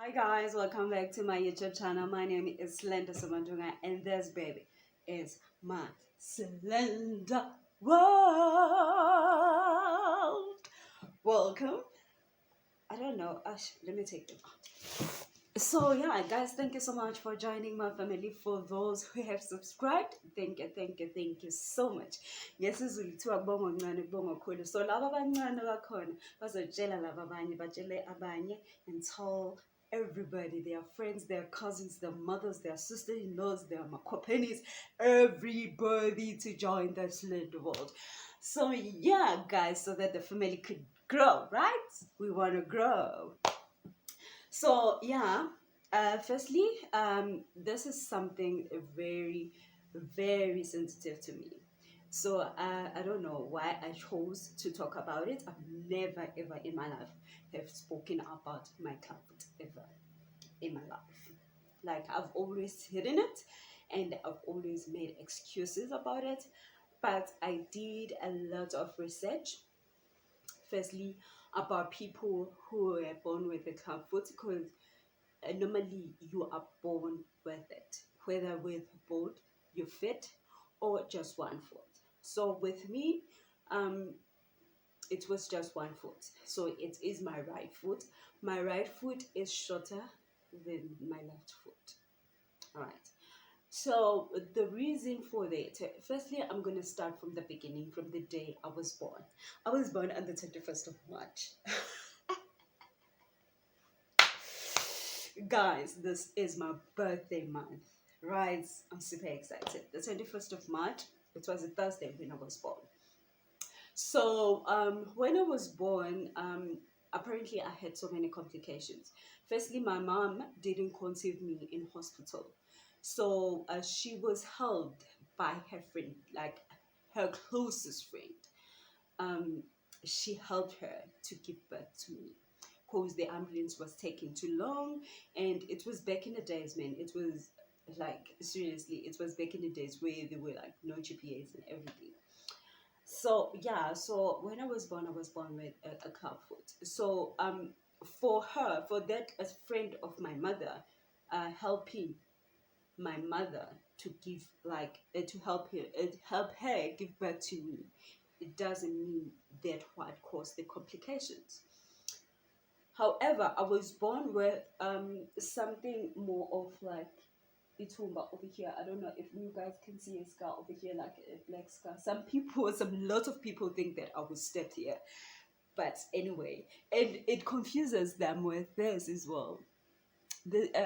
Hi guys, welcome back to my YouTube channel. My name is Slender Samandunga and this baby is my Slender World. Welcome. I don't know. Let me take them out. So yeah, guys, thank you so much for joining my family. For those who have subscribed, thank you so much. Yes, izulithiwa kubonga okuncane kubonga okukhulu. So laba abancane bakhona bazotshela laba abanye batshele abanye and tell everybody, their friends, their cousins, their mothers, their sister-in-laws, their makopenis, everybody to join the slender world. So yeah, guys, so that the family could grow, right? We want to grow. So yeah, firstly, this is something very sensitive to me. So I don't know why I chose to talk about it. I've never ever in my life have spoken about my comfort ever in my life. Like I've always hidden it, and I've always made excuses about it. But I did a lot of research firstly about people who were born with a club foot because normally you are born with it, whether with both your feet or just one foot. So with me, um, it was just one foot. So it is my right foot. My right foot is shorter than my left foot. All right. So the reason for that, firstly, I'm gonna start from the beginning, from the day I was born. I was born on the 21st of March. Guys, this is my birthday month, right? I'm super excited. The 21st of March, it was a Thursday when I was born. So when I was born, apparently I had so many complications. Firstly, my mom didn't conceive me in hospital. So she was held by her friend, like her closest friend. Um, she helped her to give birth to me because the ambulance was taking too long, and it was back in the days, man. It was like seriously, it was back in the days where there were like no GPS and everything. So yeah, so when I was born with a club foot. So for her, for that, as friend of my mother, helping my mother to give help her give birth to me, it doesn't mean that what caused the complications. However, I was born with something more of like itumba over here. I don't know if you guys can see a scar over here, like a black scar. Some lot of people think that I was stepped here, but anyway, and it confuses them with this as well.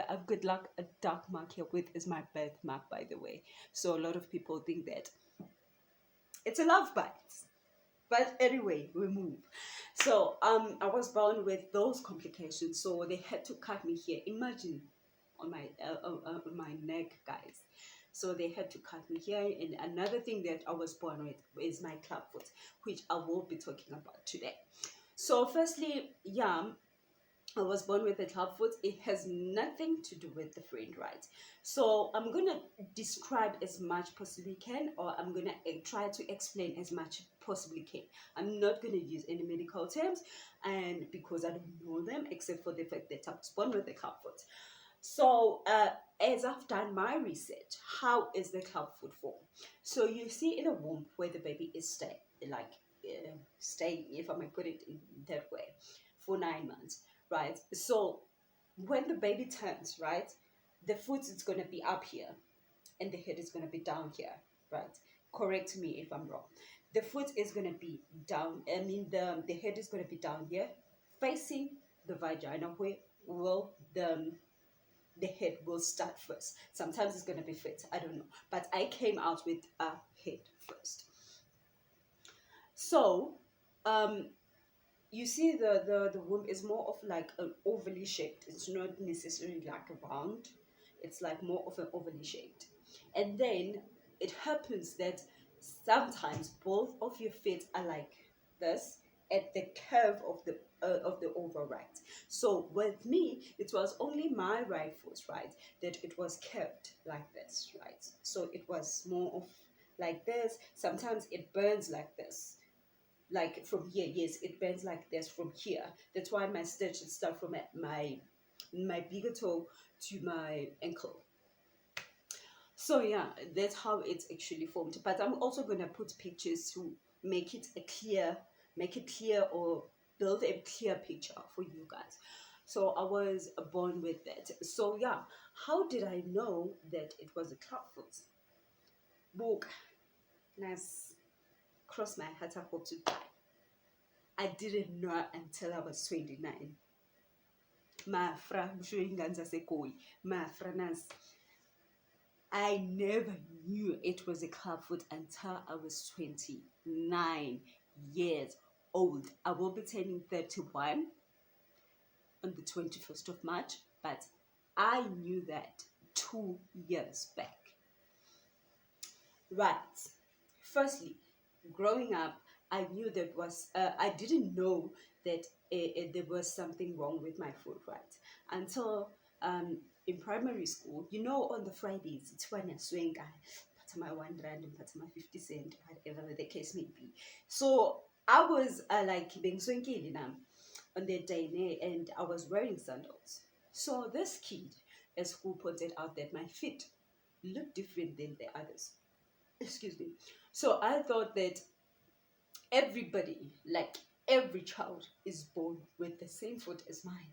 I've got like a dark mark here, with is my birthmark, by the way. So a lot of people think that it's a love bite. But anyway, we move. So I was born with those complications, so they had to cut me here. Imagine on my neck, guys. So they had to cut me here. And another thing that I was born with is my clubfoot, which I will be talking about today. So firstly, yeah, I was born with a clubfoot. It has nothing to do with the friend, right? So I'm gonna describe as much possibly can, or I'm gonna try to explain as much possibly can. I'm not gonna use any medical terms, and because I don't know them, except for the fact that I was born with a clubfoot. So as I've done my research, how is the clubfoot formed? So you see in the womb where the baby is staying, if I may put it in that way, for 9 months, right? So when the baby turns, right, the foot is going to be up here and the head is going to be down here, right? Correct me if I'm wrong. The foot is going to be down, the head is going to be down here, facing the vagina, where will the head will start first. Sometimes it's going to be fit, I don't know. But I came out with a head first. So, you see the womb is more of like an overly shaped. It's not necessarily like a round. It's like more of an overly shaped. And then it happens that sometimes both of your feet are like this at the curve of the oval, right? So with me, it was only my right foot, right, that it was curved like this, right? So it was more of like this. Sometimes it burns like this, like from here. Yes, it bends like this from here. That's why my stitches start from my my bigger toe to my ankle. So yeah, that's how it's actually formed. But I'm also gonna put pictures to make it a clear, make it clear, or build a clear picture for you guys. So I was born with that. So yeah, how did I know that it was a clubfoot? Book, nice. Cross my heart, I hope to die. I didn't know until I was 29. Mafra, mshuinganza sekoi. Mafra nas. I never knew it was a clubfoot until I was 29 years old. I will be turning 31 on the 21st of March, but I knew that 2 years back. Right. Firstly, growing up, I knew that was I didn't know that there was something wrong with my foot, right? Until in primary school, you know, on the Fridays, it's when I swing, I put my 1 rand and put my 50 cent, whatever the case may be. So I was like being swingy on that day, and I was wearing sandals. So this kid at school pointed out that my feet looked different than the others. Excuse me. So I thought that everybody, like every child, is born with the same foot as mine.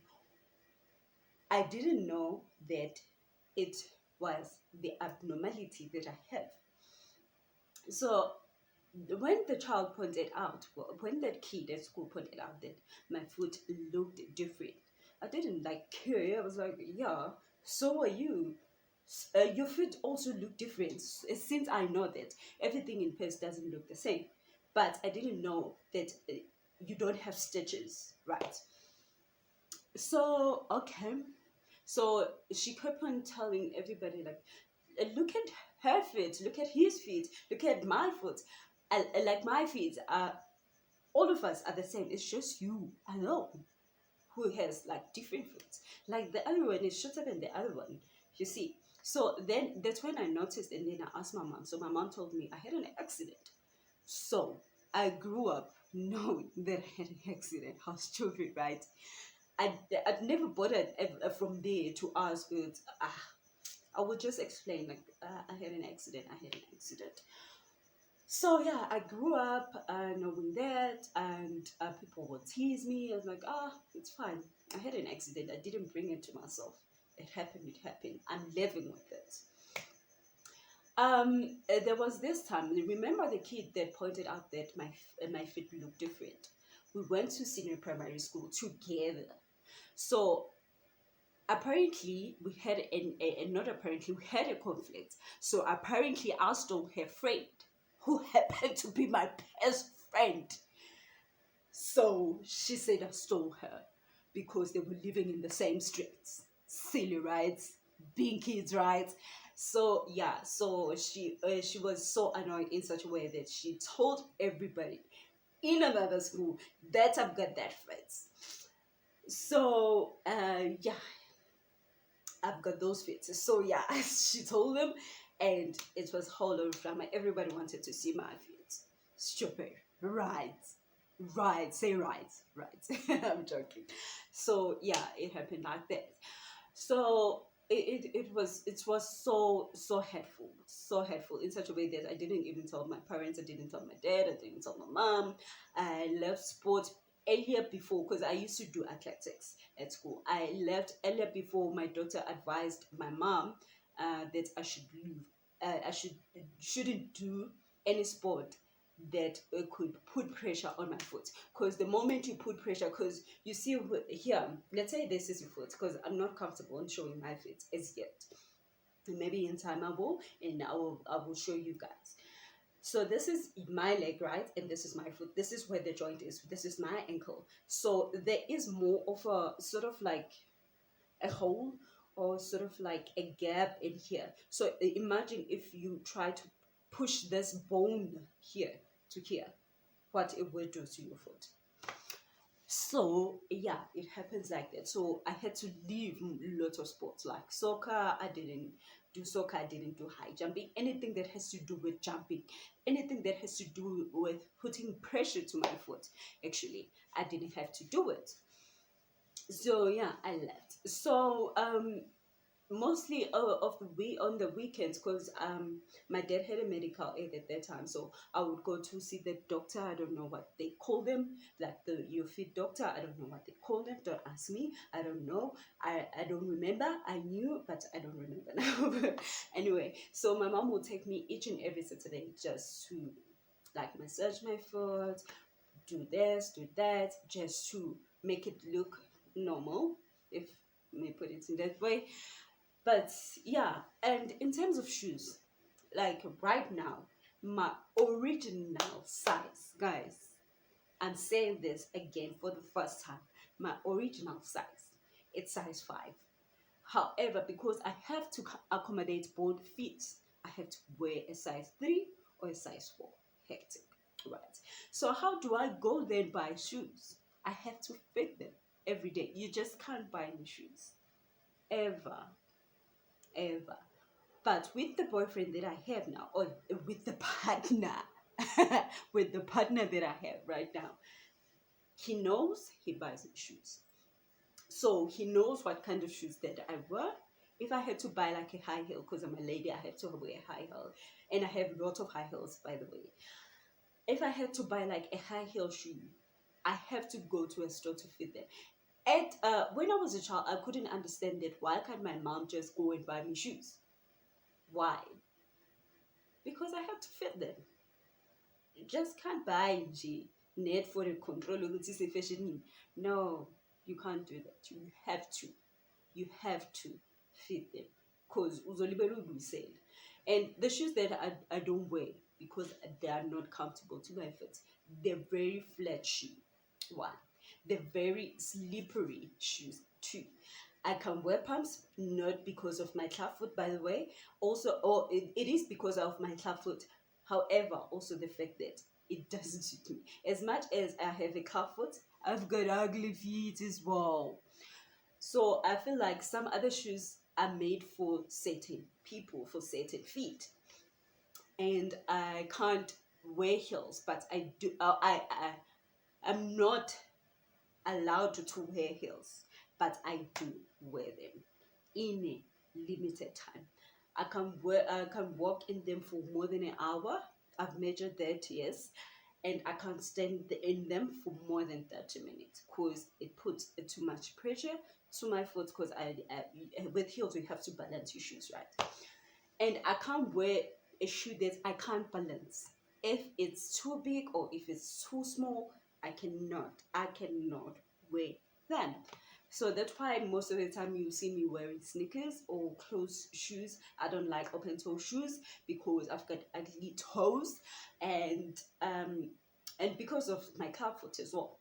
I didn't know that it was the abnormality that I have. So when the child pointed out, well, when that kid at school pointed out that my foot looked different, I didn't like care. I was like, yeah, so are you. Your foot also look different, since I know that everything in pairs doesn't look the same. But I didn't know that you don't have stitches, right? So, okay. So she kept on telling everybody, like, look at her feet, look at his feet, look at my foot. Like my feet are, all of us are the same. It's just you alone who has like different foot. Like the other one is shorter than the other one, you see. So then that's when I noticed, and then I asked my mom. So my mom told me I had an accident. So I grew up knowing that I had an accident. How stupid, right? I'd never bothered from there to ask, but I would just explain, like, I had an accident, I had an accident. So yeah, I grew up knowing that, and people would tease me. I was like, it's fine. I had an accident. I didn't bring it to myself. It happened. It happened. I'm living with it. There was this time. Remember the kid that pointed out that my feet looked different. We went to senior primary school together. So apparently we had not apparently we had a conflict. So apparently I stole her friend, who happened to be my best friend. So she said I stole her because they were living in the same streets. Silly, right? Being kids, right? So yeah, so she was so annoyed in such a way that she told everybody in another school that I've got that friends. So yeah, I've got those fits. So yeah, she told them, and it was whole lot of drama. Everybody wanted to see my feet. Stupid. Right. Right. Say right. Right. I'm joking. So yeah, it happened like that. So it was so hurtful, so hurtful in such a way that I didn't even tell my parents, I didn't tell my dad, I didn't tell my mom. I left sport earlier before, because I used to do athletics at school. I left earlier before my doctor advised my mom that I should leave. I shouldn't do any sport that could put pressure on my foot, because the moment you put pressure, because you see here, let's say this is your foot, because I'm not comfortable in showing my feet as yet. Maybe in time I will, and I will show you guys. So this is my leg, right? And this is my foot. This is where the joint is. This is my ankle. So there is more of a sort of like a hole, or sort of like a gap in here. So imagine if you try to push this bone here to here, what it will do to your foot. So yeah, it happens like that. So I had to leave lots of sports, like soccer. I didn't do soccer. I didn't do high jumping. Anything that has to do with jumping, anything that has to do with putting pressure to my foot. Actually, I didn't have to do it. So yeah, I left. So mostly of the week on the weekends, because my dad had a medical aid at that time, so I would go to see the doctor. I don't know what they call them, like the your fit doctor. I don't know what they call them. Don't ask me. I don't know. I don't remember. I knew, but I don't remember now. But anyway, so my mom would take me each and every Saturday just to like massage my foot, do this, do that, just to make it look normal, if I may put it in that way. But yeah, and in terms of shoes, like right now, my original size, guys, I'm saying this again for the first time. My original size, it's size 5. However, because I have to accommodate both feet, I have to wear a size 3 or a size 4. Hectic, right? So how do I go then buy shoes? I have to fit them every day. You just can't buy new shoes ever, ever. But with the boyfriend that I have now, or with the partner, with the partner that I have right now, he knows he buys me shoes. So he knows what kind of shoes that I wear. If I had to buy like a high heel, because I'm a lady, I have to wear a high heel. And I have a lot of high heels, by the way. If I had to buy like a high heel shoe, I have to go to a store to fit them. And when I was a child, I couldn't understand that. Why can't my mom just go and buy me shoes? Why? Because I have to fit them. You just can't buy nje net for the control ukuthi fashion. No, you can't do that. You have to fit them, because uzolibele uyibuyisela. And the shoes that I don't wear because they are not comfortable to my feet. They're very flat shoe. One, they're very slippery shoes. Two, I can wear pumps not because of my clubfoot, by the way. Also, or it is because of my clubfoot. However, also the fact that it doesn't suit me. As much as I have a clubfoot, I've got ugly feet as well. So I feel like some other shoes are made for certain people, for certain feet, and I can't wear heels. But I do. I'm not allowed to wear heels, but I do wear them in a limited time. I can walk in them for more than an hour. I've measured that, yes, and I can't stand in them for more than 30 minutes because it puts too much pressure to my foot. Because with heels you have to balance your shoes, right? And I can't wear a shoe that I can't balance. If it's too big or if it's too small, I cannot wear them. So that's why most of the time you see me wearing sneakers or closed shoes. I don't like open toe shoes because I've got ugly toes, and because of my club foot as well.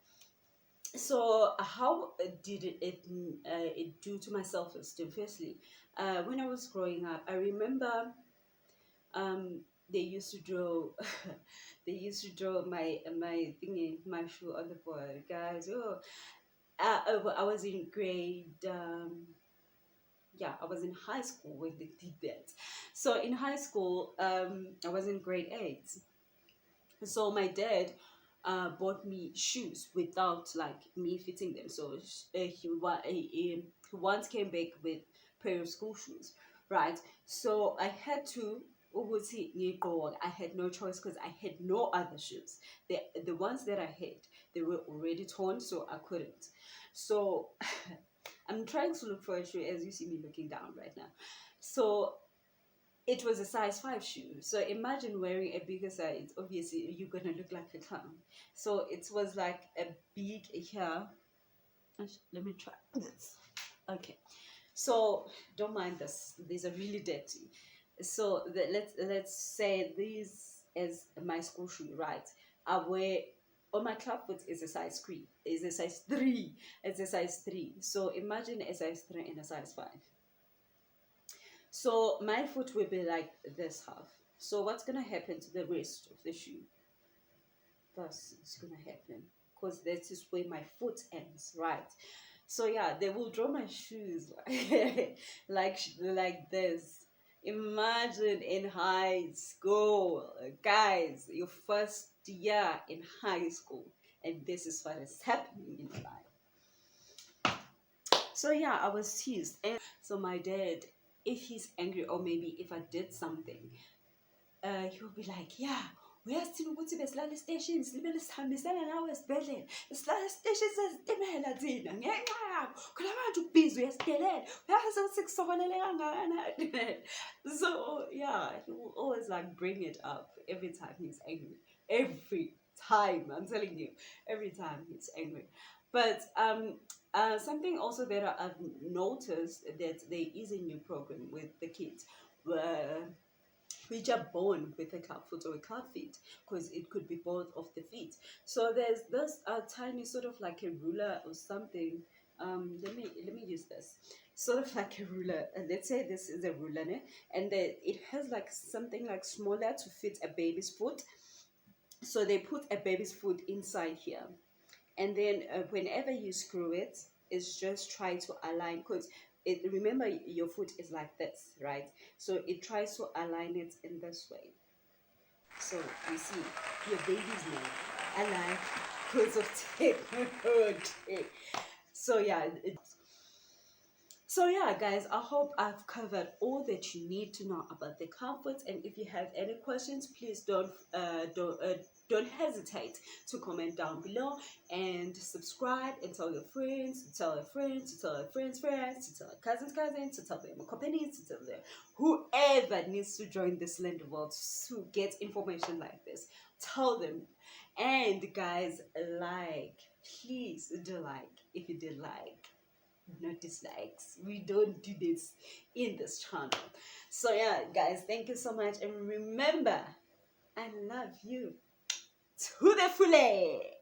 So how did it do to my self-esteem? Firstly, when I was growing up, I remember they used to draw they used to draw my thingy, my shoe on the board, guys. Oh, I was in grade yeah, I was in high school when they did that. So in high school, I was in grade 8. So my dad bought me shoes without like me fitting them. So he once came back with pair of school shoes, right? So I had to. I had no choice because I had no other shoes. The ones that I had, they were already torn, so I couldn't. So I'm trying to look for a shoe as you see me looking down right now. So it was a size 5 shoe. So imagine wearing a bigger size. Obviously, you're gonna look like a clown. So it was like a big here. Let me try this. Okay. So don't mind this. These are really dirty. So let's say these is my school shoe, right? I wear on my club foot is a size 3. Is a size 3. It's a size 3. So imagine a size 3 and a size 5. So my foot will be like this half. So what's gonna happen to the rest of the shoe? Thus it's gonna happen because that is where my foot ends, right? So yeah, they will draw my shoes like this. Imagine in high school, guys, your first year in high school, and this is what is happening in life. So yeah, I was teased. And so my dad, if he's angry or maybe if I did something, he'll be like, yeah, uyathini ukuthi besilala esiteshini silibele sihambisana nawe esibhedlela silala esiteshini sezitimela thina ngenxa yakho khona manje ubhizi uyasidelela uyazi ukuthi kusokolele kangakanani. So yeah, he will always like bring it up every time he's angry. Every time, I'm telling you, every time he's angry. But something also that I've noticed, that there is a new program with the kids where which are born with a club foot or a club feet, because it could be both of the feet. So there's this tiny sort of like a ruler or something. Let me use this sort of like a ruler. Let's say this is a ruler, né? And it has like something like smaller to fit a baby's foot. So they put a baby's foot inside here, and then whenever you screw it, it's just try to align, because it, remember your foot is like this, right? So it tries to align it in this way. So you see your baby's now aligned because of technology. So yeah, so yeah, guys, I hope I've covered all that you need to know about the comforts. And if you have any questions, please don't hesitate to comment down below, and subscribe, and tell your friends, to tell your friends, to tell your friends' friends, to tell your cousins, to tell their companies, to tell them whoever needs to join this land world to get information like this. Tell them. And guys, like, please do like if you did like, no dislikes. We don't do this in this channel. So yeah, guys, thank you so much, and remember, I love you to the fullest.